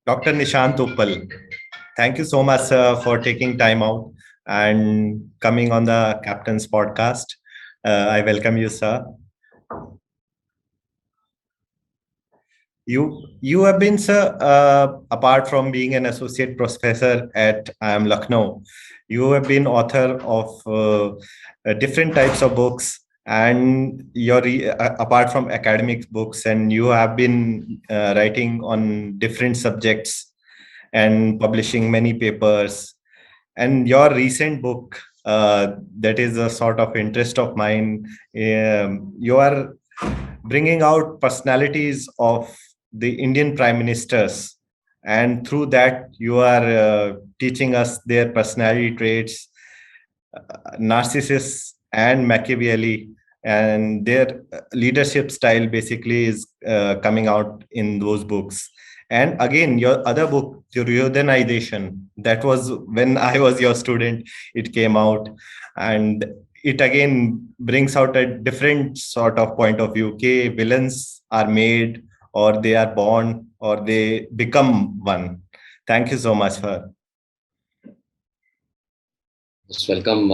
Dr. Nishant Uppal. Thank you so much, sir, for taking time out and coming on the Captain's podcast. I welcome you, sir. You have been, sir, apart from being an associate professor at IIM Lucknow, you have been author of different types of books, and apart from academic books, and you have been writing on different subjects and publishing many papers. And your recent book, that is a sort of interest of mine, you are bringing out personalities of the Indian prime ministers. And through that, you are teaching us their personality traits, Narcissus and Machiavelli, and their leadership style basically is coming out in those books. And again, your other book, Duryodhanization, that was when I was your student, it came out. And it again brings out a different sort of point of view. Okay, villains are made, or they are born, or they become one. Thank you so much for. Just welcome,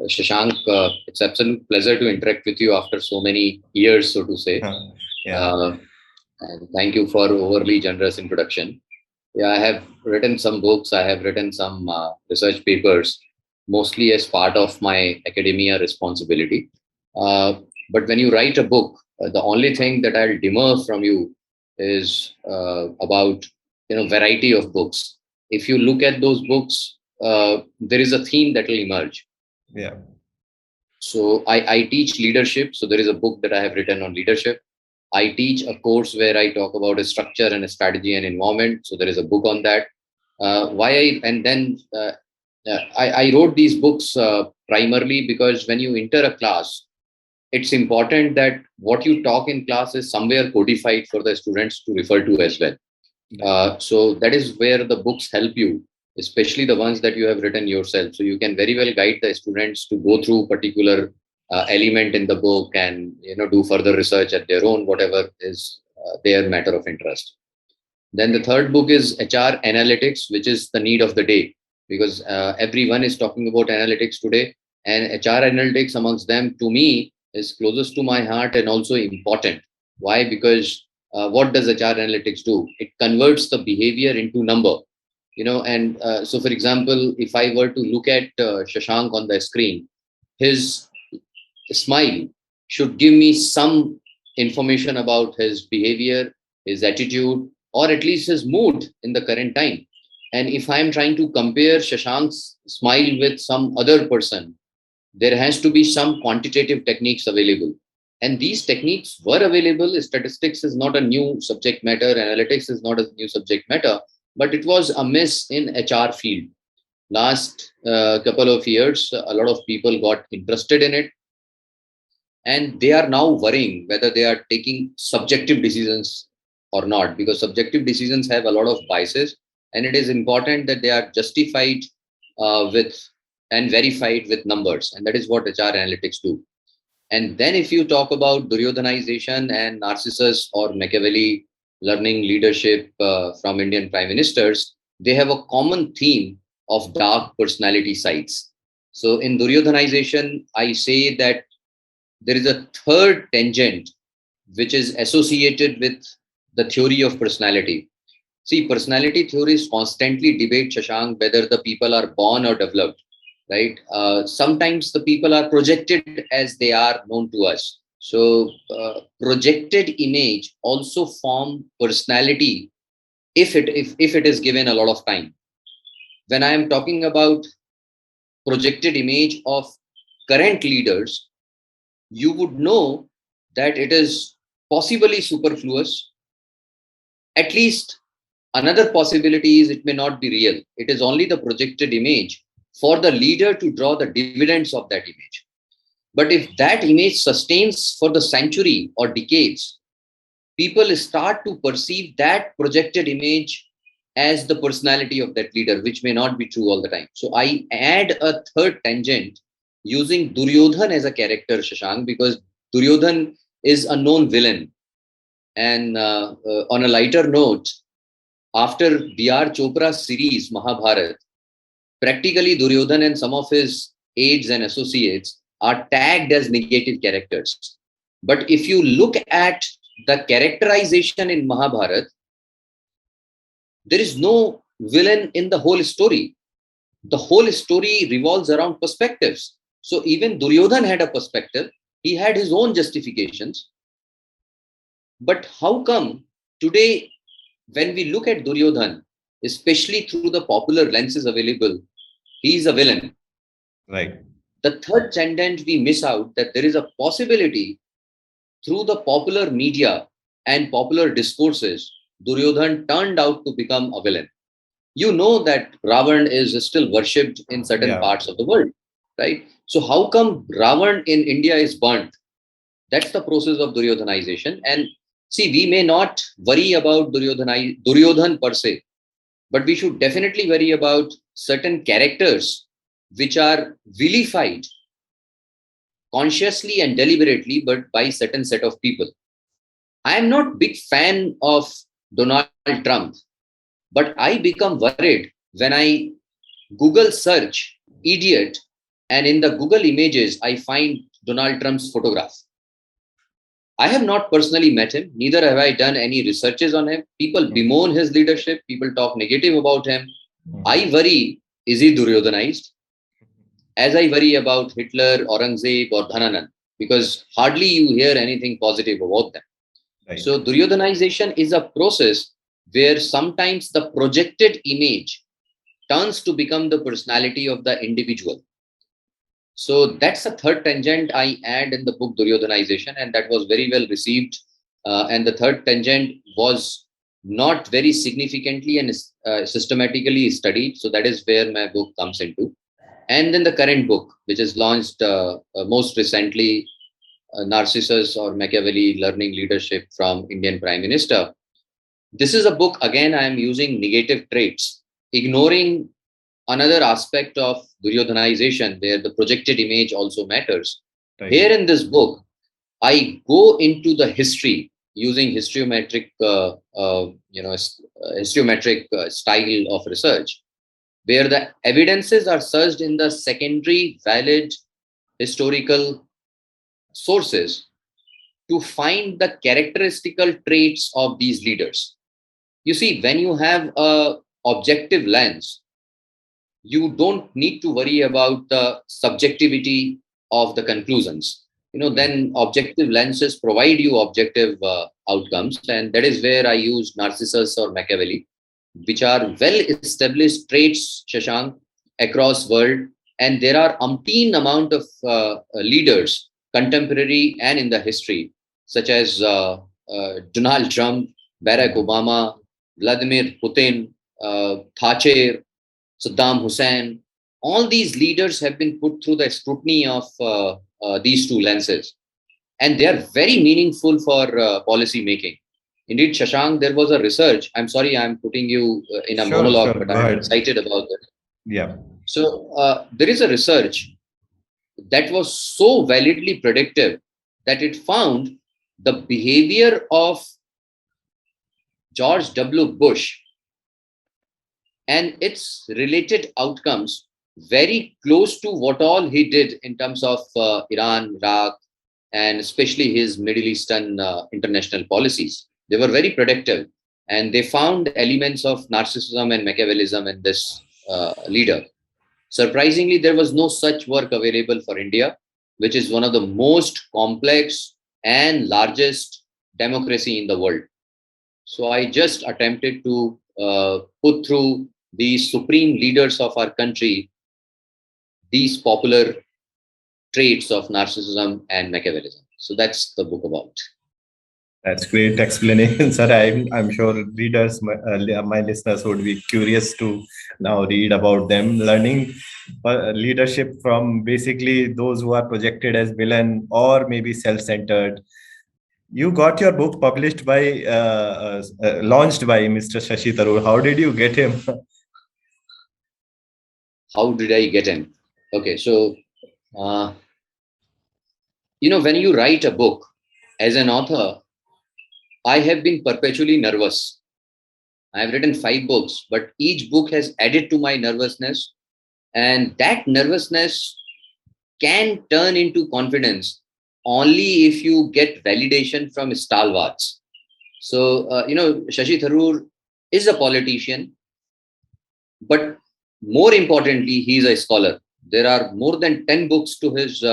Shashank. It's absolute pleasure to interact with you after so many years, so to say. Yeah. And thank you for overly generous introduction. Yeah, I have written some books. I have written some research papers, mostly as part of my academia responsibility. But when you write a book, the only thing that I'll demur from you is about variety of books. If you look at those books, there is a theme that will emerge. Yeah. So I teach leadership. So there is a book that I have written on leadership. I teach a course where I talk about a structure and a strategy and environment. So there is a book on that. I wrote these books primarily because when you enter a class, it's important that what you talk in class is somewhere codified for the students to refer to as well. So that is where the books help you, especially the ones that you have written yourself. So you can very well guide the students to go through particular element in the book and do further research at their own, whatever is their matter of interest. Then the third book is HR Analytics, which is the need of the day, because everyone is talking about analytics today, and HR Analytics amongst them, to me, is closest to my heart and also important. Why? Because what does HR Analytics do? It converts the behavior into number. So for example, if I were to look at Shashank on the screen, his smile should give me some information about his behavior, his attitude, or at least his mood in the current time. And if I'm trying to compare Shashank's smile with some other person, there has to be some quantitative techniques available. And these techniques were available. Statistics is not a new subject matter. Analytics is not a new subject matter, but it was a miss in HR field. Last couple of years, a lot of people got interested in it, and they are now worrying whether they are taking subjective decisions or not, because subjective decisions have a lot of biases, and it is important that they are justified with and verified with numbers, and that is what HR Analytics do. And then if you talk about Duryodhanization and Narcissus or Machiavelli, learning leadership from Indian prime ministers, they have a common theme of dark personality sides. So in Duryodhanization, I say that there is a third tangent which is associated with the theory of personality. See, personality theories constantly debate, Shashank, whether the people are born or developed, right? Sometimes the people are projected as they are known to us. So projected image also form personality if it is given a lot of time. When I am talking about projected image of current leaders, you would know that it is possibly superfluous. At least another possibility is it may not be real. It is only the projected image for the leader to draw the dividends of that image. But if that image sustains for the century or decades, people start to perceive that projected image as the personality of that leader, which may not be true all the time. So I add a third tangent using Duryodhan as a character, Shashank, because Duryodhan is a known villain. And on a lighter note, After B.R. Chopra's series, Mahabharat, practically Duryodhan and some of his aides and associates are tagged as negative characters. But if you look at the characterization in Mahabharat, there is no villain in the whole story. The whole story revolves around perspectives. So even Duryodhan had a perspective, he had his own justifications. But how come today, when we look at Duryodhan, especially through the popular lenses available, he is a villain. Right. The third tangent we miss out that there is a possibility through the popular media and popular discourses, Duryodhan turned out to become a villain. You know that Ravan is still worshipped in certain Yeah. parts of the world, right? So how come Ravan in India is burnt? That's the process of Duryodhanization. And see, we may not worry about Duryodhan per se, but we should definitely worry about certain characters which are vilified consciously and deliberately, but by certain set of people. I am not big fan of Donald Trump, but I become worried when I Google search idiot and in the Google images I find Donald Trump's photograph. I have not personally met him, neither have I done any researches on him. People bemoan his leadership, people talk negative about him. I worry, is he Duryodhanized? As I worry about Hitler, Aurangzeb, or Dhananan, because hardly you hear anything positive about them. Right. So, Duryodhanization is a process where sometimes the projected image turns to become the personality of the individual. So, that's a third tangent I add in the book Duryodhanization, and that was very well received. And the third tangent was not very significantly and systematically studied. So, that is where my book comes into. And then the current book, which is launched most recently, Narcissus or Machiavelli Learning Leadership from Indian Prime Minister. This is a book, again, I am using negative traits, ignoring another aspect of Duryodhanization, where the projected image also matters. Right. Here in this book, I go into the history using histoiometric, style of research, where the evidences are searched in the secondary valid historical sources to find the characteristical traits of these leaders. You see, when you have a objective lens, you don't need to worry about the subjectivity of the conclusions. Then objective lenses provide you objective outcomes, and that is where I use Narcissus or Machiavelli, which are well established traits, Shashank, across world. And there are umpteen amount of leaders, contemporary and in the history, such as Donald Trump, Barack Obama, Vladimir Putin, Thatcher, Saddam Hussein. All these leaders have been put through the scrutiny of these two lenses, and they are very meaningful for policy making. Indeed, Shashank, there was a research. I'm sorry, I'm putting you in a Sure, monologue, sure. but Go I'm ahead. excited about it. Yeah. So, there is a research that was so validly predictive that it found the behavior of George W. Bush and its related outcomes very close to what all he did in terms of Iran, Iraq, and especially his Middle Eastern international policies. They were very predictive, and they found elements of narcissism and Machiavellism in this leader. Surprisingly, there was no such work available for India, which is one of the most complex and largest democracy in the world. So I just attempted to put through the supreme leaders of our country these popular traits of narcissism and Machiavellism. So that's the book about. That's great explanation, sir. I'm sure readers, my listeners would be curious to now read about them, learning leadership from basically those who are projected as villain or maybe self-centered. You got your book published by, launched by Mr. Shashi Tharoor. How did you get him? How did I get in? Okay, so uh, when you write a book as an author, I have been perpetually nervous I have written 5 books, but each book has added to my nervousness. And that nervousness can turn into confidence only if you get validation from stalwarts. So, Shashi Tharoor is a politician, but more importantly, he is a scholar. There are more than 10 books to his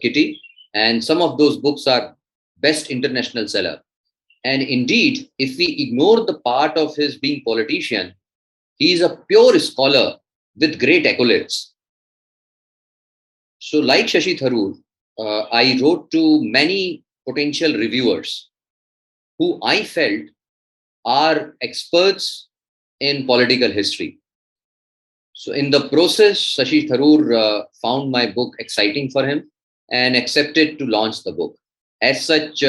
kitty, and some of those books are best international seller. And indeed, if we ignore the part of his being politician, he is a pure scholar with great accolades. So, like Shashi Tharoor, I wrote to many potential reviewers who I felt are experts in political history. So, in the process, Shashi Tharoor found my book exciting for him and accepted to launch the book. As such,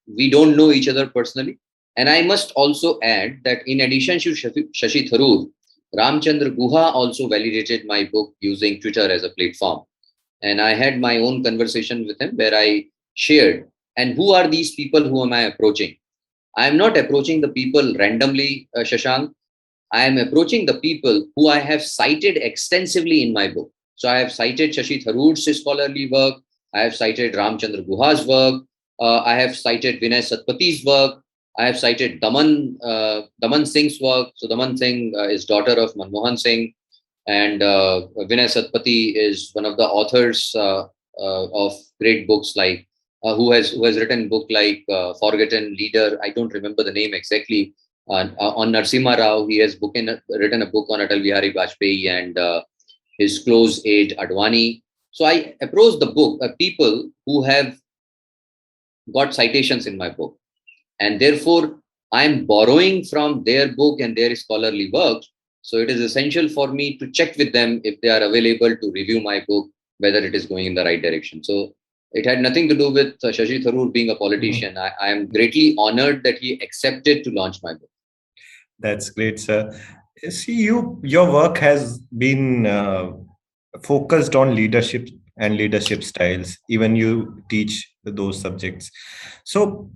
we don't know each other personally. And I must also add that in addition to Shashi Tharoor, Ramchandra Guha also validated my book using Twitter as a platform. And I had my own conversation with him where I shared, and who are these people, who am I approaching? I am not approaching the people randomly, Shashank. I am approaching the people who I have cited extensively in my book. So I have cited Shashi Tharoor's scholarly work. I have cited Ramchandra Guha's work. I have cited Vinay Satpathi's work. I have cited Daman Singh's work. So Daman Singh is daughter of Manmohan Singh, and Vinay Satpathy is one of the authors of great books like who has written book like Forgotten Leader. I don't remember the name exactly. On Narsimha Rao, he has written a book on Atal Bihari Vajpayee and his close aide Advani. So I approached the book people who have got citations in my book, and therefore I am borrowing from their book and their scholarly works. So it is essential for me to check with them if they are available to review my book, whether it is going in the right direction. So it had nothing to do with Shashi Tharoor being a politician. I am greatly honored that he accepted to launch my book. That's great, sir. See, your work has been focused on leadership and leadership styles. Even you teach those subjects. So,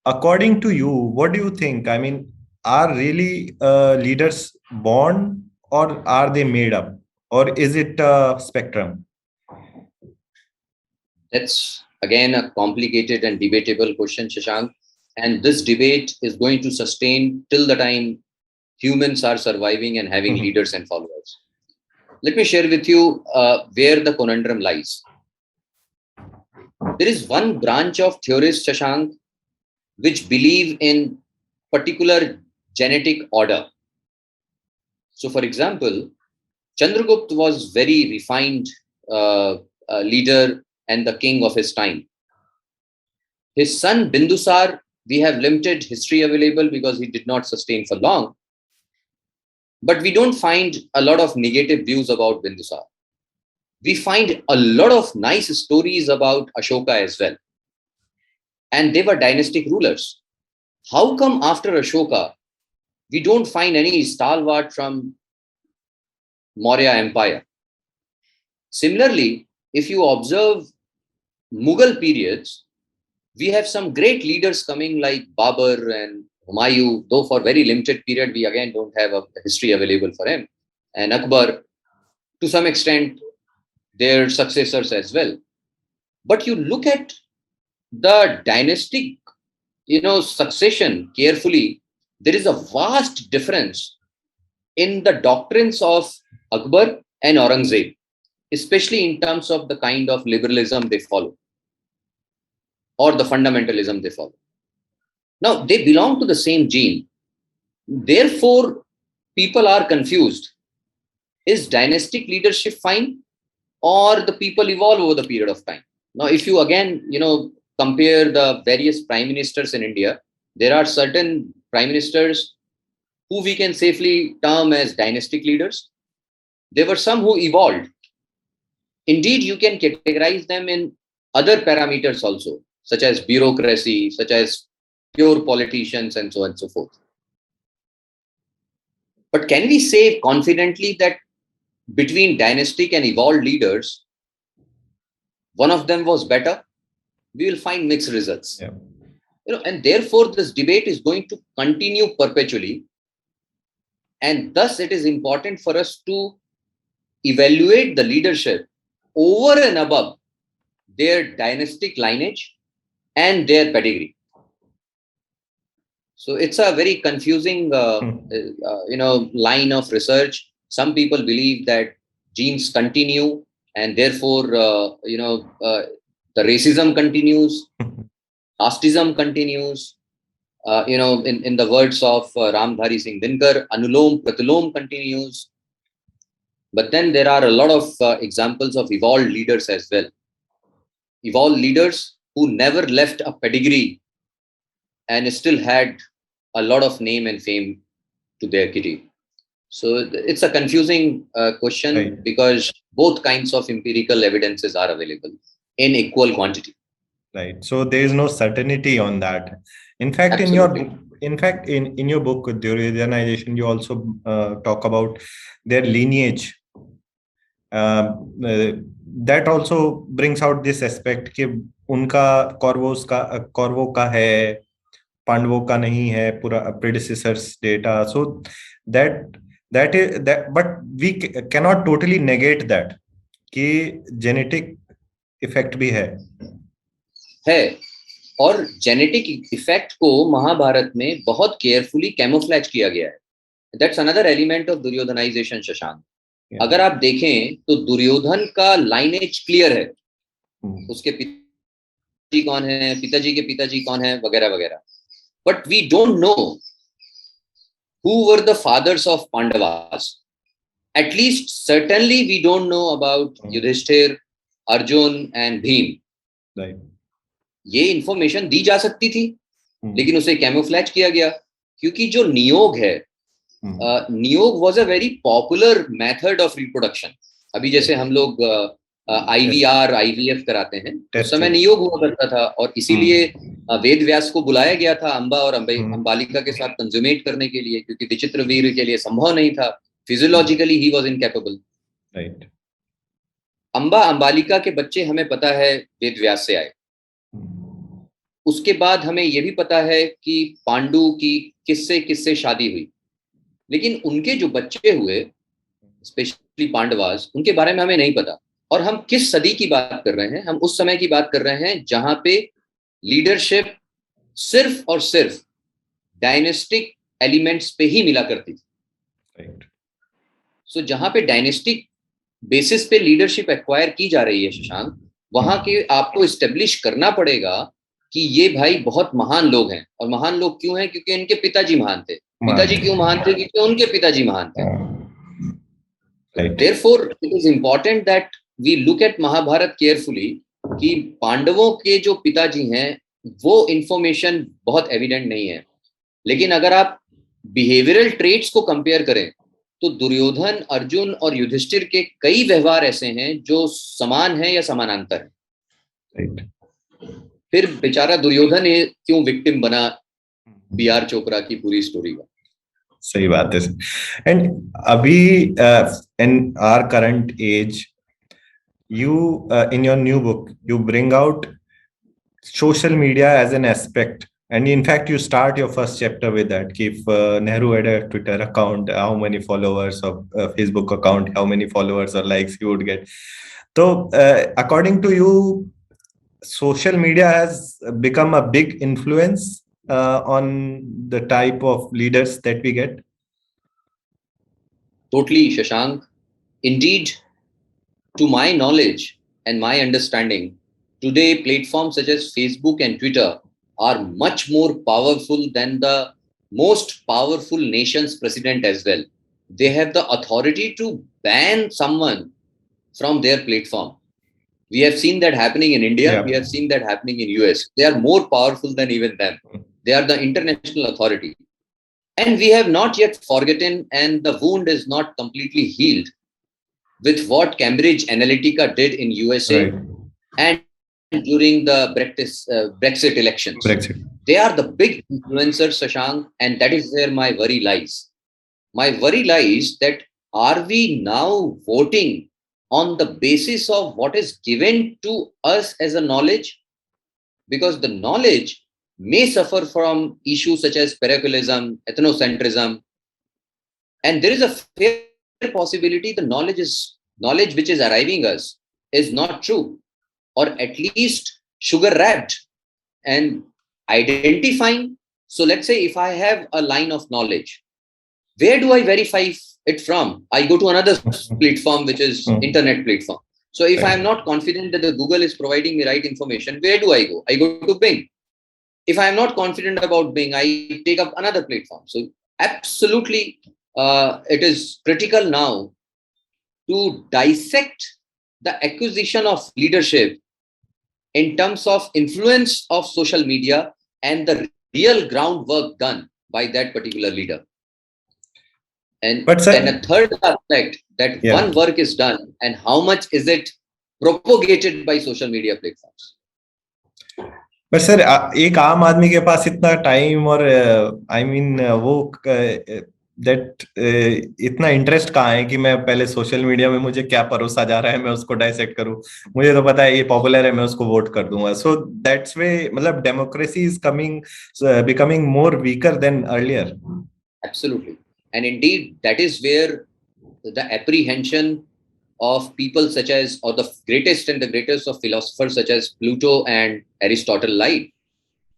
according to you, what do you think? I mean, are really leaders born, or are they made up, or is it a spectrum? That's again a complicated and debatable question, Shashank. And this debate is going to sustain till the time humans are surviving and having Mhm. leaders and followers. Let me share with you where the conundrum lies. There is one branch of theorists, Shashank, which believe in particular genetic order. So, for example, Chandragupta was very refined leader and the king of his time. His son Bindusar, we have limited history available because he did not sustain for long, but we don't find a lot of negative views about Bindusar. We find a lot of nice stories about Ashoka as well, and they were dynastic rulers. How come after Ashoka we don't find any stalwart from Maurya Empire? Similarly, if you observe Mughal periods, we have some great leaders coming like Babur and Humayun, though for very limited period, we again don't have a history available for him. And Akbar, to some extent, their successors as well. But you look at the dynastic, succession carefully, there is a vast difference in the doctrines of Akbar and Aurangzeb, especially in terms of the kind of liberalism they follow or the fundamentalism they follow. Now, they belong to the same gene. Therefore, people are confused. Is dynastic leadership fine, or the people evolve over the period of time? Now, if you again, compare the various prime ministers in India, there are certain prime ministers who we can safely term as dynastic leaders. There were some who evolved. Indeed, you can categorize them in other parameters also, such as bureaucracy, such as pure politicians, and so on and so forth. But can we say confidently that between dynastic and evolved leaders, one of them was better? We will find mixed results. Yeah. And therefore, this debate is going to continue perpetually. And thus it is important for us to evaluate the leadership over and above their dynastic lineage and their pedigree. So it's a very confusing, line of research. Some people believe that genes continue, and therefore, the racism continues, casteism continues. In the words of Ramdhari Singh Dinkar, Anulom Pratulom continues. But then there are a lot of examples of evolved leaders as well. Evolved leaders who never left a pedigree and still had a lot of name and fame to their kitty. So it's a confusing question, Right. because both kinds of empirical evidences are available in equal quantity. Right. So there is no certainty on that. In fact, Absolutely. in your book, Duryodhanization, you also talk about their lineage. That also brings out this aspect कि उनका कौरवों का है, पांडवों का नहीं है, पूरा predecessors data. So that is that, but we cannot totally negate that कि genetic effect भी है, और जेनेटिक इफेक्ट को महाभारत में बहुत केयरफुली कैमोफ्लेज किया गया है. दैट्स अनदर एलिमेंट ऑफ दुर्योधनाइजेशन, शशांक. अगर आप देखें तो दुर्योधन का लाइनेज क्लियर है. उसके पिताजी कौन है, पिताजी के पिताजी कौन है, वगैरह वगैरह. But we don't know who were the fathers of Pandavas. At least certainly we don't know about Yudhishthir, Arjun and Bhim. Right. ये इंफॉर्मेशन दी जा सकती थी, लेकिन उसे कैमोफ्लेज किया गया, क्योंकि जो नियोग है, नियोग was a very popular method of reproduction. अभी जैसे हम लोग IVR IVF कराते हैं, उस समय नियोग हुआ करता था, और इसीलिए वेद व्यास को बुलाया गया था अंबा और अंबालिका के साथ कंज्यूमेट करने के लिए, क्योंकि विचित्र वीर के लिए संभव नहीं था. Physiologically he was incapable. Right. Amba Ambalika के बच्चे हमें पता है वेद व्यास से आए. उसके बाद हमें यह भी पता है कि पांडु की किससे शादी हुई, लेकिन उनके जो बच्चे हुए, स्पेशली पांडवास, उनके बारे में हमें नहीं पता. और हम किस सदी की बात कर रहे हैं? हम उस समय की बात कर रहे हैं जहां पे लीडरशिप सिर्फ और सिर्फ डायनेस्टिक एलिमेंट्स पे ही मिला करती थी. राइट. सो जहां पे डायनेस्टिक बेसिस पे लीडरशिप एक्वायर की जा रही है, शशांक, वहां के आपको एस्टेब्लिश करना पड़ेगा कि ये भाई बहुत महान लोग हैं. और महान लोग क्यों हैं? क्योंकि इनके पिताजी महान थे. पिताजी क्यों महान थे? क्योंकि उनके पिताजी महान थे. Therefore, it is important that we look at Mahabharata carefully, कि पांडवों के जो पिताजी हैं वो इंफॉर्मेशन बहुत एविडेंट नहीं है. लेकिन अगर आप बिहेवियरल ट्रेट्स को कंपेयर करें, तो दुर्योधन, अर्जुन और युधिष्ठिर के कई व्यवहार ऐसे हैं जो समान है या समानांतर है. फिर बेचारा दुर्योधन क्यों विक्टिम बना BR चोपड़ा की पूरी स्टोरी का? सही बात है. एंड अभी in our current age, you in your new book you bring out social media as an aspect, and in fact you start your first chapter with that. If Nehru had a Twitter account, how many followers, of Facebook account, how many followers or likes he would get. So according to you, social media has become a big influence on the type of leaders that we get? Totally, Shashank. Indeed, to my knowledge and my understanding, today platforms such as Facebook and Twitter are much more powerful than the most powerful nation's president as well. They have the authority to ban someone from their platform. We have seen that happening in India. Yeah. We have seen that happening in US. They are more powerful than even them. They are the international authority. And we have not yet forgotten, and the wound is not completely healed, with what Cambridge Analytica did in USA, right, and during the Brexit elections. Brexit. They are the big influencers, Shashank, and that is where my worry lies. My worry lies that, are we now voting on the basis of what is given to us as a knowledge? Because the knowledge may suffer from issues such as parochialism, ethnocentrism, And there is a fair possibility the knowledge which is arriving us is not true, or at least sugar wrapped. And identifying, so let's say if I have a line of knowledge, where do I verify it from? I go to another platform, which is internet platform. So if I am not confident that the Google is providing me right information, where do I go? I go to Bing. If I am not confident about Bing, I take up another platform. So absolutely, it is critical now to dissect the acquisition of leadership in terms of influence of social media and the real groundwork done by that particular leader. And But then sir, a third aspect, that yeah. one work is done and how much is it propagated by social media platforms. But sir एक आम आदमी के पास इतना time और I mean वो that इतना interest कहाँ है कि मैं पहले सोशल मीडिया में मुझे क्या परोसा जा रहा है मैं उसको डाइसेक्ट करूं. मुझे तो पता है ये पॉपुलर है मैं उसको वोट कर दूंगा. सो दैट्स वे मतलब democracy is coming becoming more weaker then earlier. Absolutely. And indeed, that is where the apprehension of people such as, or the greatest and the greatest of philosophers such as Plato and Aristotle lied,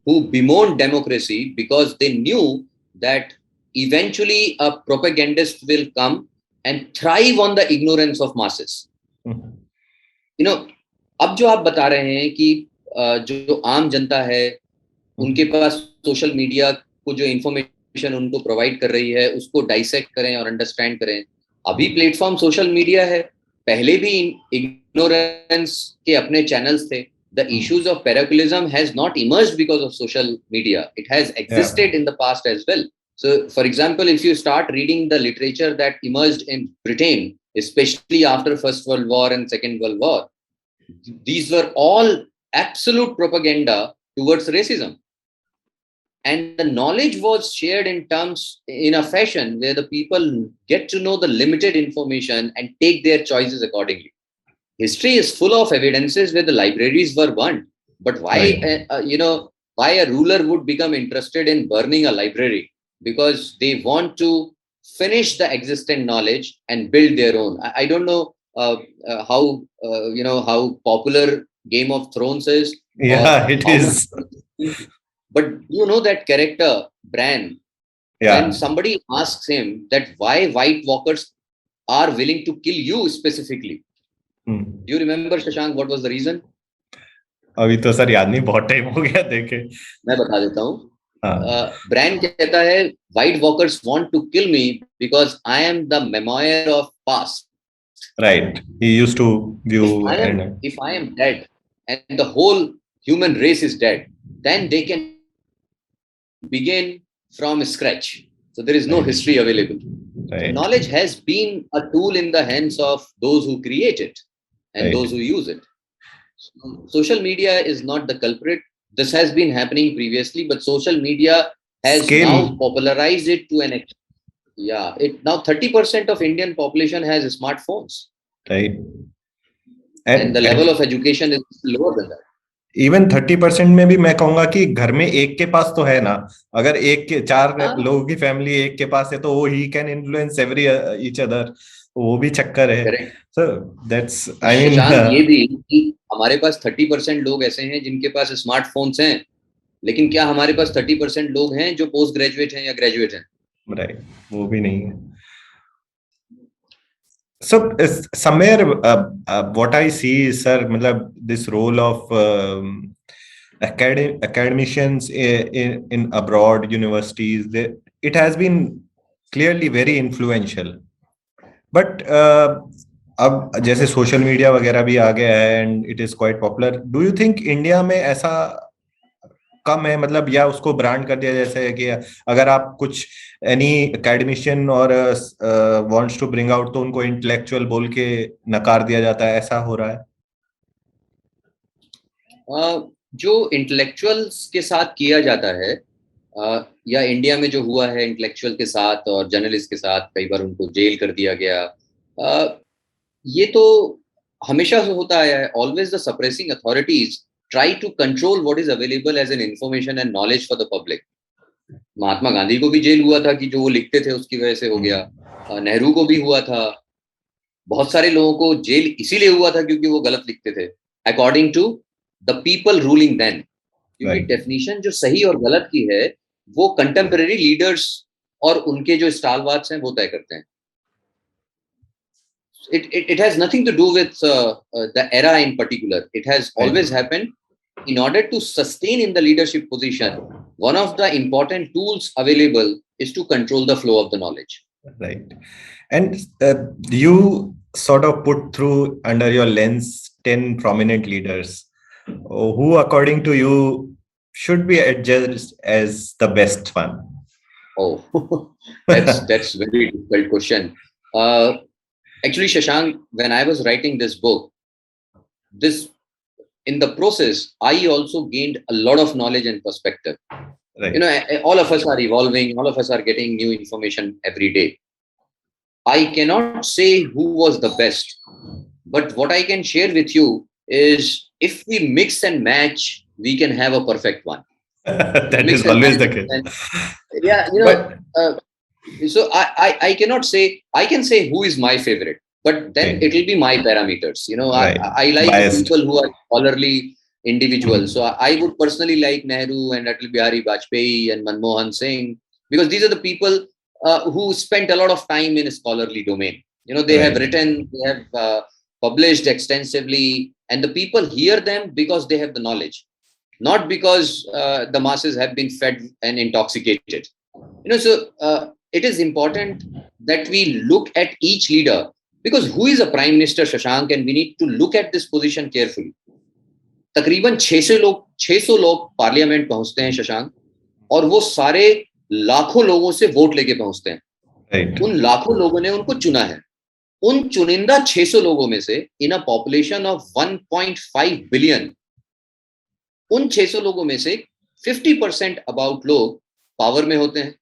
who bemoaned democracy because they knew that eventually a propagandist will come and thrive on the ignorance of masses. You know, अब जो आप बता रहे हैं कि जो आम जनता है उनके पास सोशल मीडिया को जो इंफॉर्मेशन उनको प्रोवाइड कर रही है उसको डाइसेक्ट करें और अंडरस्टैंड करें. अभी प्लेटफॉर्म सोशल मीडिया है, पहले भी इग्नोरेंस के अपने चैनल्स थे. The issues of parochialism has not emerged because of social media. It has existed in the past as well. So, for example, if you start reading the literature that emerged in Britain, especially after First World War and Second World War, these were all absolute propaganda towards racism. And the knowledge was shared in terms, in a fashion where the people get to know the limited information and take their choices accordingly. History is full of evidences where the libraries were burned. But why, why a ruler would become interested in burning a library? Because they want to finish the existing knowledge and build their own. I don't know how popular Game of Thrones is. Yeah, it is. But you know that character, Bran, when somebody asks him that why White Walkers are willing to kill you specifically, do you remember, Shashank, what was the reason? अभी तो sir याद नहीं, बहुत time हो गया देखे. मैं बता देता हूँ. ब्रैन कहता है White Walkers want to kill me because I am the memoir of past. Right. He used to view. If I am dead and the whole human race is dead, then they can begin from scratch. So there is no history available. Right. So knowledge has been a tool in the hands of those who create it and those who use it. So social media is not the culprit. This has been happening previously, but social media has now popularized it to an extent. Yeah, now 30% of Indian population has smartphones. Right. And the level of education is lower than that. Even 30% में भी मैं कहूंगा कि घर में एक के पास तो है ना. अगर एक के 4 लोगों की फैमिली एक के पास है तो वो he can influence every each other. वो भी चक्कर है. सो दैट्स आई मीन ये भी कि हमारे पास 30% लोग ऐसे हैं जिनके पास स्मार्टफोन्स हैं, लेकिन क्या हमारे पास 30% लोग हैं जो पोस्ट ग्रेजुएट हैं या ग्रेजुएट हैं? राइट, वो भी नहीं है. So somewhere what I see is, sir, matlab this role of academicians in abroad universities, it has been clearly very influential. But अब जैसे सोशल मीडिया वगैरह भी आ गया है and it is quite popular, do you think India में ऐसा कम है, मतलब या उसको ब्रांड कर दिया जैसे है कि अगर आप कुछ एनी एकेडमिशियन और वांट्स टू ब्रिंग आउट तो उनको इंटेलेक्चुअल बोल के नकार दिया जाता है, ऐसा हो रहा है? जो इंटेलेक्चुअल्स के साथ किया जाता है या इंडिया में जो हुआ है इंटेलेक्चुअल के साथ और जर्नलिस्ट के साथ, कई बार उनको जेल कर दिया गया, ये तो हमेशा से होता आया है. Always the suppressing authorities try to control what is available as an information and knowledge for the public. Mahatma Gandhi को भी जेल हुआ था कि जो वो लिखते थे उसकी वजह से हो गया. नेहरू को भी हुआ था, बहुत सारे लोगों को जेल इसीलिए हुआ था क्योंकि वो गलत लिखते थे, according to the people ruling then. क्योंकि Right. डेफिनेशन जो सही और गलत की है वो कंटेम्परेरी लीडर्स और उनके जो स्टालवार्ड्स हैं वो तय करते हैं। It has nothing to do with the era in particular. It has Right. always happened. In order to sustain in the leadership position, one of the important tools available is to control the flow of the knowledge. Right. And you sort of put through under your lens 10 prominent leaders who, according to you, should be adjudged as the best one. Oh, that's very difficult question. Uh, Actually, Shashank, when I was writing this book, this in the process, I also gained a lot of knowledge and perspective. Right. All of us are evolving, all of us are getting new information every day. I cannot say who was the best, but what I can share with you is if we mix and match, we can have a perfect one. That Mix is and always match. the case. And yeah, But so I cannot say, I can say who is my favorite, but then right, it will be my parameters. right, I like biased. people who are scholarly individuals. So I would personally like Nehru and Atal Bihari Vajpayee and Manmohan Singh, because these are the people who spent a lot of time in a scholarly domain. They have Right, written, they have published extensively, and the people hear them because they have the knowledge, not because the masses have been fed and intoxicated. So it is important that we look at each leader, because who is a prime minister, Shashank, and we need to look at this position carefully. तकरीबन 600 लोग parliament पहुंचते हैं शशांक, और वो सारे लाखों लोगों से वोट लेके पहुंचते हैं। right, उन लाखों लोगों ने उनको चुना है। उन चुनिंदा 600 लोगों में से इन अ पॉपुलेशन ऑफ 1.5 बिलियन, उन 600 लोगों में से 50% अबाउट लोग पावर में होते हैं,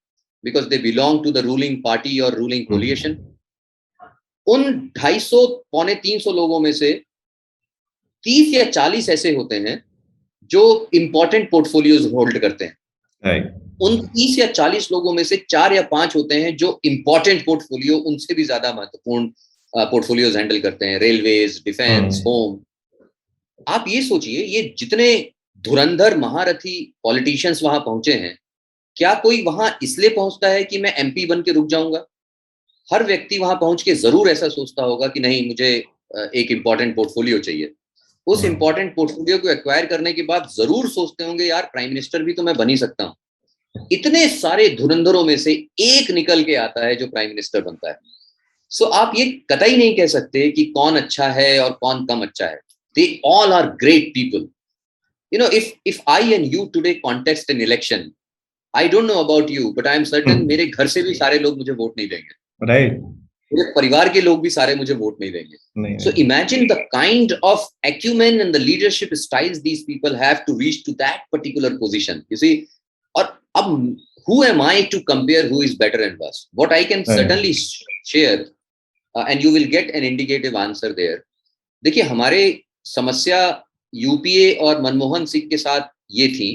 because they belong to the ruling party और रूलिंग कोलिएशन। उन 250 पौने 300 लोगों में से 30 या 40 ऐसे होते हैं जो इंपॉर्टेंट पोर्टफोलियोज होल्ड करते हैं। right, उन 30 या 40 लोगों में से 4 या 5 होते हैं जो इंपॉर्टेंट पोर्टफोलियो, उनसे भी ज्यादा महत्वपूर्ण पोर्टफोलियोज हैंडल करते हैं, रेलवेज, डिफेंस, होम। आप ये सोचिए, ये जितने धुरंधर महारथी पॉलिटिशियंस वहां पहुंचे हैं, क्या कोई वहां इसलिए पहुंचता है कि मैं एमपी बन के रुक जाऊंगा? हर व्यक्ति वहां पहुंच के जरूर ऐसा सोचता होगा कि नहीं, मुझे एक इंपॉर्टेंट पोर्टफोलियो चाहिए। उस इंपॉर्टेंट पोर्टफोलियो को एक्वायर करने के बाद जरूर सोचते होंगे, यार प्राइम मिनिस्टर भी तो मैं बन ही सकता हूँ। इतने सारे धुरंधरों में से एक निकल के आता है जो प्राइम मिनिस्टर बनता है। सो आप ये कतई नहीं कह सकते कि कौन अच्छा है और कौन कम अच्छा है। They all are great people. if I and you today contest an election, I don't know about you, but I am certain मेरे घर से भी सारे लोग मुझे वोट नहीं देंगे, right. मेरे परिवार के लोग भी सारे मुझे वोट नहीं देंगे। So imagine the kind of acumen and the leadership styles these people have to reach to that particular position, you see. और अब who am I to compare who is better and worse? What I can certainly share, and you will get an indicative answer there. देखिए, हमारे समस्या UPA और मनमोहन सिंह के साथ ये थी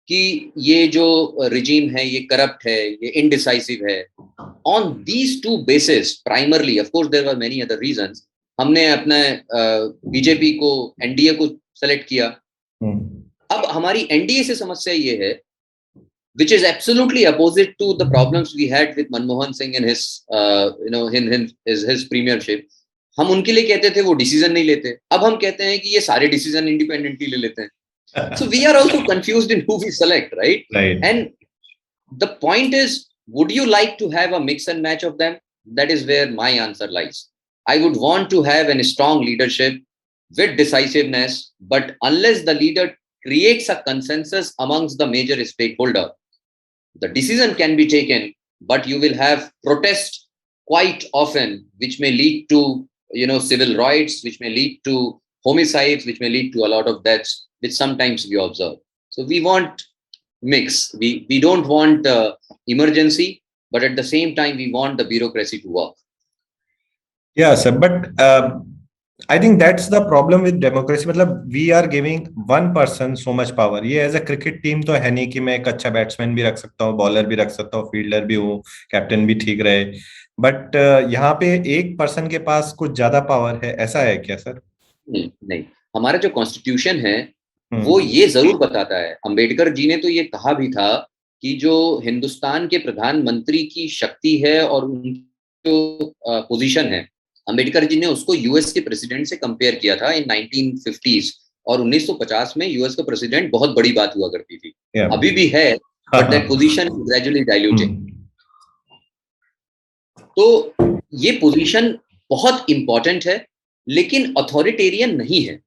कि ये जो रिजीम है ये करप्ट है, ये इनडिसाइसिव है। On these two basis primarily, of course there were many other reasons, हमने अपने बीजेपी को, एनडीए को सेलेक्ट किया। अब हमारी एनडीए से समस्या ये है, which is absolutely opposite to the problems we had with Manmohan Singh in his his premiership. हम उनके लिए कहते थे वो डिसीजन नहीं लेते, अब हम कहते हैं कि ये सारे डिसीजन इंडिपेंडेंटली ले लेते हैं। So we are also confused in who we select, right? Right. And the point is, would you like to have a mix and match of them? That is where my answer lies. I would want to have a strong leadership with decisiveness, but unless the leader creates a consensus amongst the major stakeholders, the decision can be taken, but you will have protest quite often, which may lead to civil riots, which may lead to homicides, which may lead to a lot of deaths, which sometimes we observe. So we want mix. We don't want emergency, but at the same time we want the bureaucracy to work. Yeah, sir. But I think that's the problem with democracy, मतलब we are giving one person so much power. ये as a cricket team तो है नहीं कि मैं एक अच्छा batsman भी रख सकता हूँ, बॉलर भी रख सकता हूँ, फील्डर भी हूँ, कैप्टन भी ठीक रहे। बट यहाँ पे एक पर्सन के पास कुछ ज्यादा पावर है, ऐसा है क्या सर? नहीं नहीं, हमारा जो कॉन्स्टिट्यूशन है वो हम्म। ये जरूर बताता है, अंबेडकर जी ने तो ये कहा भी था कि जो हिंदुस्तान के प्रधानमंत्री की शक्ति है और उनकी जो पोजीशन है, अंबेडकर जी ने उसको यूएस के प्रेसिडेंट से कंपेयर किया था इन 1950s। और 1950 में यूएस का प्रेसिडेंट बहुत बड़ी बात हुआ करती थी, या। अभी भी है, हाँ बट हाँ। That position is gradually diluting. Hmm. तो ये पोजीशन बहुत इंपॉर्टेंट है, लेकिन अथॉरिटेरियन नहीं है।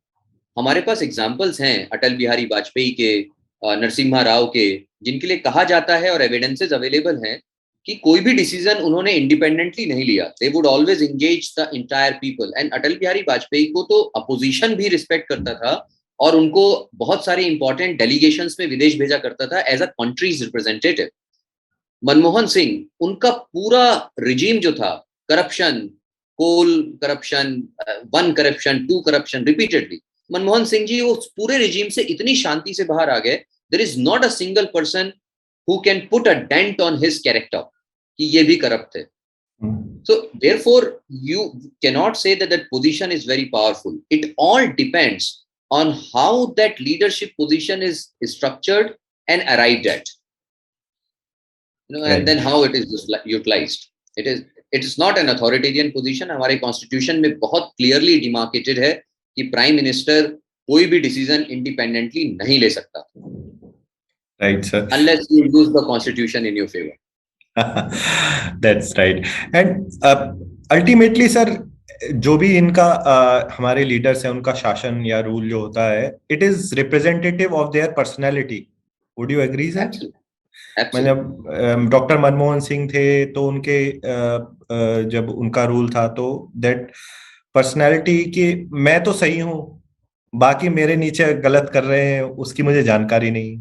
हमारे पास एग्जाम्पल्स हैं अटल बिहारी वाजपेयी के, नरसिम्हा राव के, जिनके लिए कहा जाता है और एविडेंसेस अवेलेबल हैं कि कोई भी डिसीजन उन्होंने इंडिपेंडेंटली नहीं लिया, they would always engage the entire people. And Atal Bihari Vajpayee को तो अपोजिशन भी रिस्पेक्ट करता था और उनको बहुत सारे इंपॉर्टेंट डेलीगेशंस में विदेश भेजा करता था as a country's representative. Manmohan Singh, उनका पूरा रिजीम जो था, corruption, coal corruption, one corruption, two corruption, repeatedly, Manmohan Singh ji उस पूरे रिजीम से इतनी शांति से बाहर आ गए, there is not a single person who can put a dent on his character कि ये भी करप्ट थे। So therefore you cannot say that that position is very powerful. It all depends on how that leadership position is structured and arrived at, and then right. how it is utilized. It is not an authoritarian position. हमारे constitution में बहुत clearly demarcated है कि prime minister कोई भी decision independently नहीं ले सकता right sir. unless you use the constitution in your favor. That's right. And ultimately sir, जो भी इनका हमारे लीडर्स हैं, उनका शासन या रूल जो होता है, it is representative of their personality. Would you agree sir? Absolutely. Absolutely. मतलब डॉक्टर मनमोहन सिंह थे तो उनके जब उनका रूल था तो दैट पर्सनैलिटी की, मैं तो सही हूँ, बाकी मेरे नीचे गलत कर रहे हैं, उसकी मुझे जानकारी नहीं।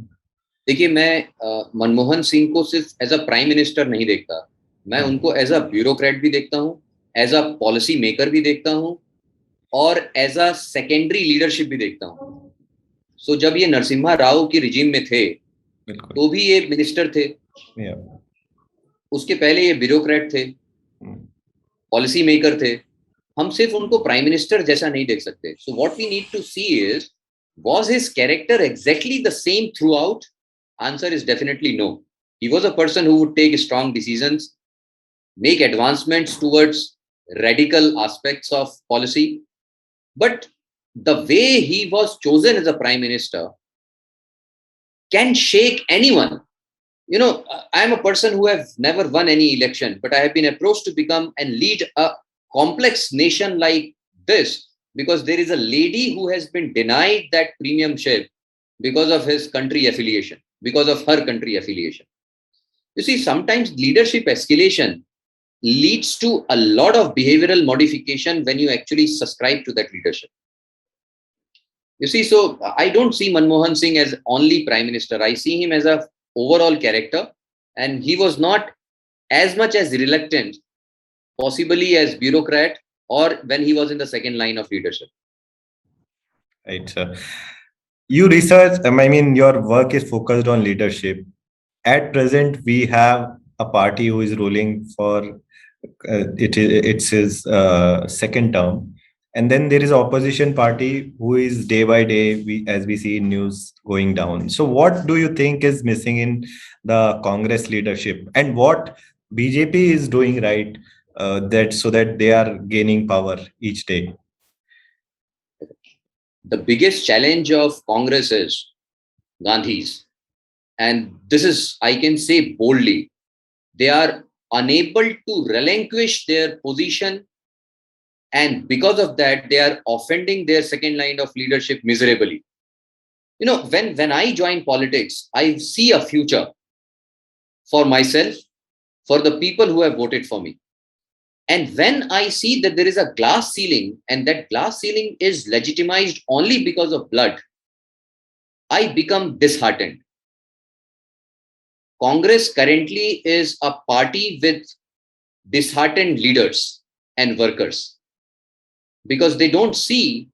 देखिए, मैं मनमोहन सिंह को सिर्फ एज अ प्राइम मिनिस्टर नहीं देखता, मैं हाँ। उनको एज अ ब्यूरोक्रेट भी देखता हूँ, एज अ पॉलिसी मेकर भी देखता हूँ, और एज अ सेकेंडरी लीडरशिप भी देखता हूँ। सो जब ये नरसिम्हा राव की रिजीम में थे बिल्कुल। तो भी ये मिनिस्टर थे, या। उसके पहले ये ब्यूरोक्रेट थे, पॉलिसी मेकर थे। हम सिर्फ उनको प्राइम मिनिस्टर जैसा नहीं देख सकते। So what we need to see is, was his character exactly the same throughout? Answer is definitely no. He was a person who would take strong decisions, make advancements towards radical aspects of policy, but the way he was chosen as a prime minister can shake anyone. I am a person who have never won any election, but I have been approached to become and lead a complex nation like this because there is a lady who has been denied that premiumship because of his country affiliation, because of her country affiliation. You see, sometimes leadership escalation leads to a lot of behavioral modification when you actually subscribe to that leadership. You see, so I don't see Manmohan Singh as only prime minister. I see him as a overall character, and he was not as much as reluctant, possibly as bureaucrat, or when he was in the second line of leadership. Right, sir. You research, I mean, your work is focused on leadership. At present, we have a party who is ruling for it's his second term, and then there is opposition party who is day by day, as we see in news, going down. So, what do you think is missing in the Congress leadership, and what BJP is doing right that so that they are gaining power each day? The biggest challenge of Congress is Gandhi's, and this is, I can say boldly, they are unable to relinquish their position, and because of that they are offending their second line of leadership miserably. When I join politics, I see a future for myself, for the people who have voted for me. And when I see that there is a glass ceiling and that glass ceiling is legitimized only because of blood, I become disheartened. Congress currently is a party with disheartened leaders and workers. because they don't see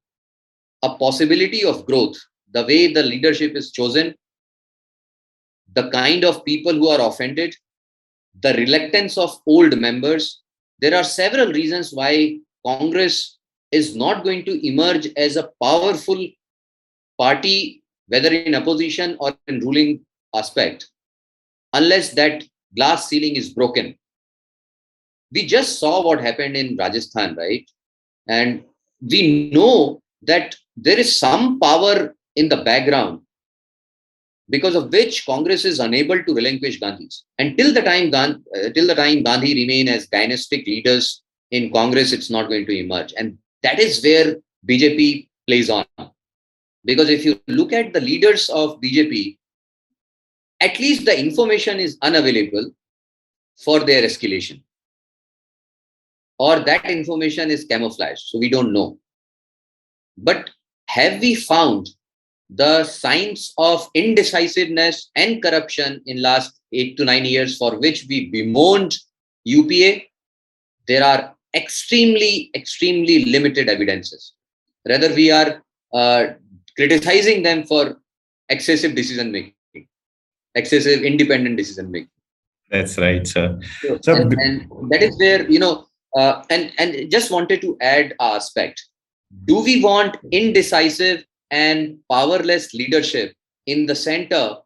a possibility of growth. The way the leadership is chosen, the kind of people who are offended, the reluctance of old members. There are several reasons why Congress is not going to emerge as a powerful party, whether in opposition or in ruling aspect, unless that glass ceiling is broken. We just saw what happened in Rajasthan, right? And we know that there is some power in the background because of which Congress is unable to relinquish Gandhi's. And till the time Gandhi remain as dynastic leaders in Congress, it's not going to emerge. And that is where BJP plays on. Because if you look at the leaders of BJP, at least the information is unavailable for their escalation, or that information is camouflaged, so we don't know. But have we found the signs of indecisiveness and corruption in last 8 to 9 years for which we bemoaned UPA? There are extremely limited evidences. Rather, we are criticizing them for excessive decision making, excessive independent decision making. That's right, sir. So, So, and that is where, and just wanted to add aspect. Do we want indecisive and powerless leadership in the center,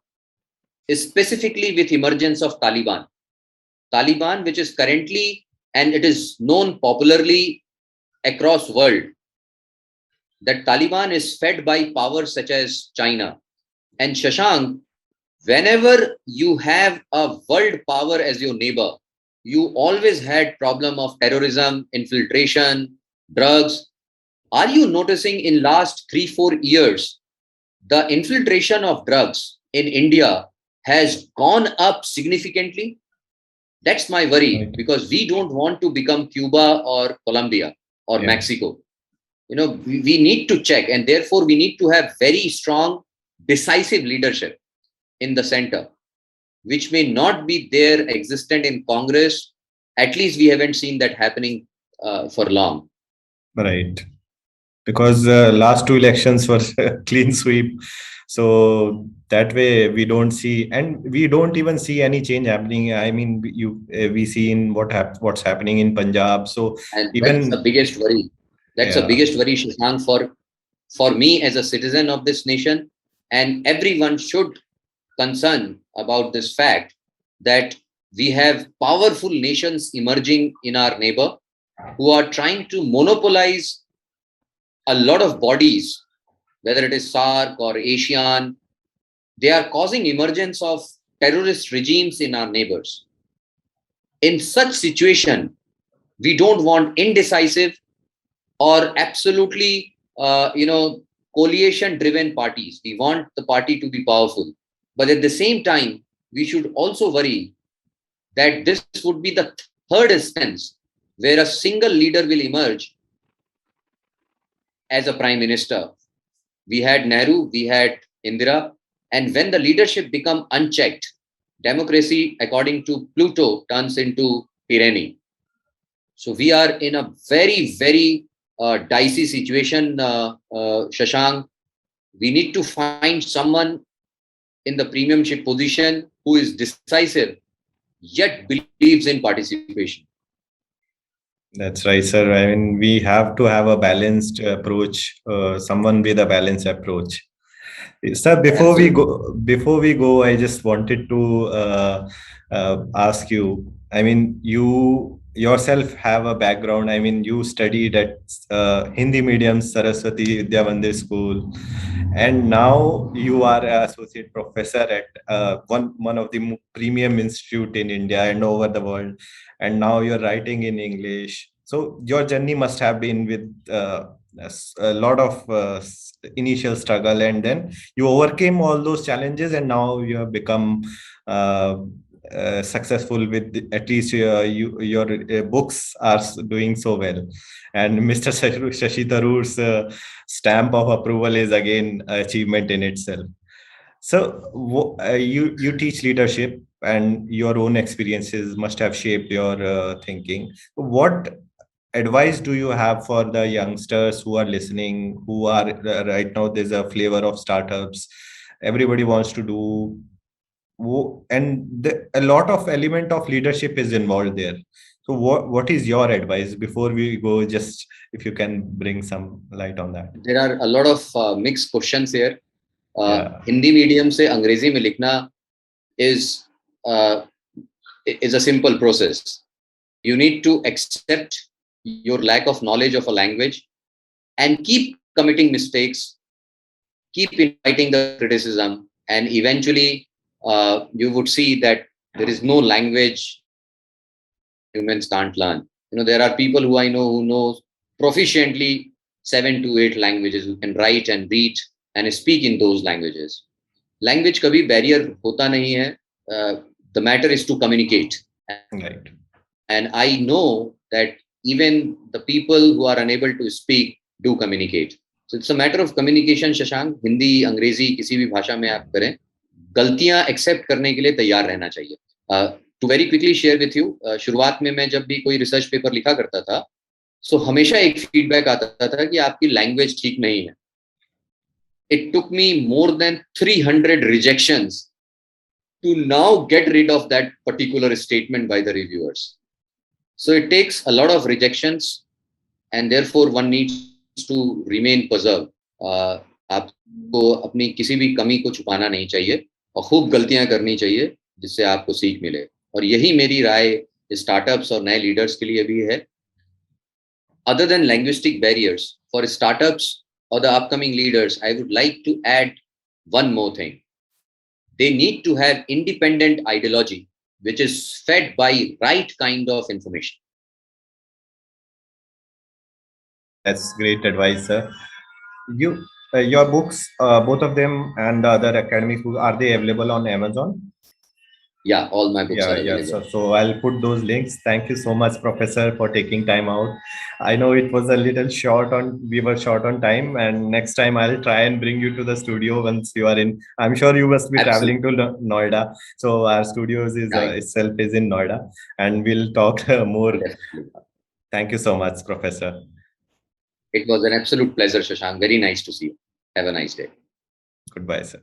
specifically with emergence of Taliban, which is currently, and it is known popularly across world, that Taliban is fed by powers such as China. And Shashank, whenever you have a world power as your neighbor, you always had problem of terrorism, infiltration, drugs. Are you noticing in last 3-4 years, the infiltration of drugs in India has gone up significantly? That's my worry, right. because we don't want to become Cuba or Colombia or Yeah. Mexico. We need to check, and therefore we need to have very strong, decisive leadership in the center, which may not be there existent in Congress. At least we haven't seen that happening for long. Right. Because last two elections were clean sweep. So that way we don't see, and we don't even see any change happening. I mean, we see in what's happening in Punjab. So And that's the even, biggest worry. That's the yeah, biggest worry, Shashank, for me as a citizen of this nation. And everyone should concern about this fact that we have powerful nations emerging in our neighbor who are trying to monopolize a lot of bodies, whether it is SARC or ASEAN. They are causing emergence of terrorist regimes in our neighbors. In such situation, we don't want indecisive or absolutely, coalition driven parties. We want the party to be powerful. But at the same time, we should also worry that this would be the third instance where a single leader will emerge as a prime minister. We had Nehru, we had Indira, and when the leadership become unchecked, democracy, according to Pluto, turns into tyranny. So we are in a very dicey situation, Shashank. We need to find someone in the premiumship position who is decisive yet believes in participation. that's right, sir. I mean, we have to have a balanced approach, someone with a balanced approach. Sir, Absolutely. before we go, I just wanted to ask you. I mean, you yourself have a background. I mean, you studied at Hindi medium Saraswati Vidya Mandir School, and now you are an associate professor at one of the premium institute in India and over the world. And now you're writing in English. So your journey must have been with a lot of initial struggle, and then you overcame all those challenges, and now you have become uh, successful with at least your books are doing so well. And Mr. Shashi Tharoor's stamp of approval is again achievement in itself. So you teach leadership, and your own experiences must have shaped your thinking. What advice do you have for the youngsters who are listening, who are right now? There's a flavor of startups. Everybody wants to do, and a lot of element of leadership is involved there. So what is your advice before we go? Just if you can bring some light on that. There are a lot of mixed questions here. Yeah. Hindi medium से अंग्रेजी में लिखना is uh, is a simple process. You need to accept your lack of knowledge of a language and keep committing mistakes, keep inviting the criticism, and eventually you would see that there is no language humans can't learn. There are people who I know who know proficiently 7 to 8 languages, who can write and read and speak in those languages. Language कभी barrier होता नहीं है. The matter is to communicate. Right. And I know that even the people who are unable to speak do communicate. So it's a matter of communication, Shashank. Hindi, अंग्रेजी, किसी भी भाषा में आप करें, गलतियां एक्सेप्ट करने के लिए तैयार रहना चाहिए. To very quickly share with you, शुरुआत में मैं जब भी कोई रिसर्च पेपर लिखा करता था, सो हमेशा एक फीडबैक आता था कि आपकी लैंग्वेज ठीक नहीं है. It took me more than 300 rejections to now get rid of that particular statement by the reviewers. So it takes a lot of rejections, and therefore one needs to remain preserved. आपको अपनी किसी भी कमी को छुपाना नहीं चाहिए और खूब गलतियां करनी चाहिए जिससे आपको सीख मिले. और यही मेरी राय स्टार्टअप्स और नए लीडर्स के लिए भी है. Other than linguistic barriers, for startups or the upcoming leaders, I would like to add one more thing. They need to have independent ideology, which is fed by right kind of information. That's great advice, sir. Your books, both of them and the other academic books, are they available on Amazon? Yeah, all my books are available. So I'll put those links. Thank you so much, Professor, for taking time out. I know it was a little short we were short on time, and next time I'll try and bring you to the studio once you are in. I'm sure you must be Absolutely. traveling to Noida. So our studios itself is in Noida, and we'll talk more. Definitely. Thank you so much, Professor. It was an absolute pleasure, Shashank. Very nice to see you. Have a nice day. Goodbye, sir.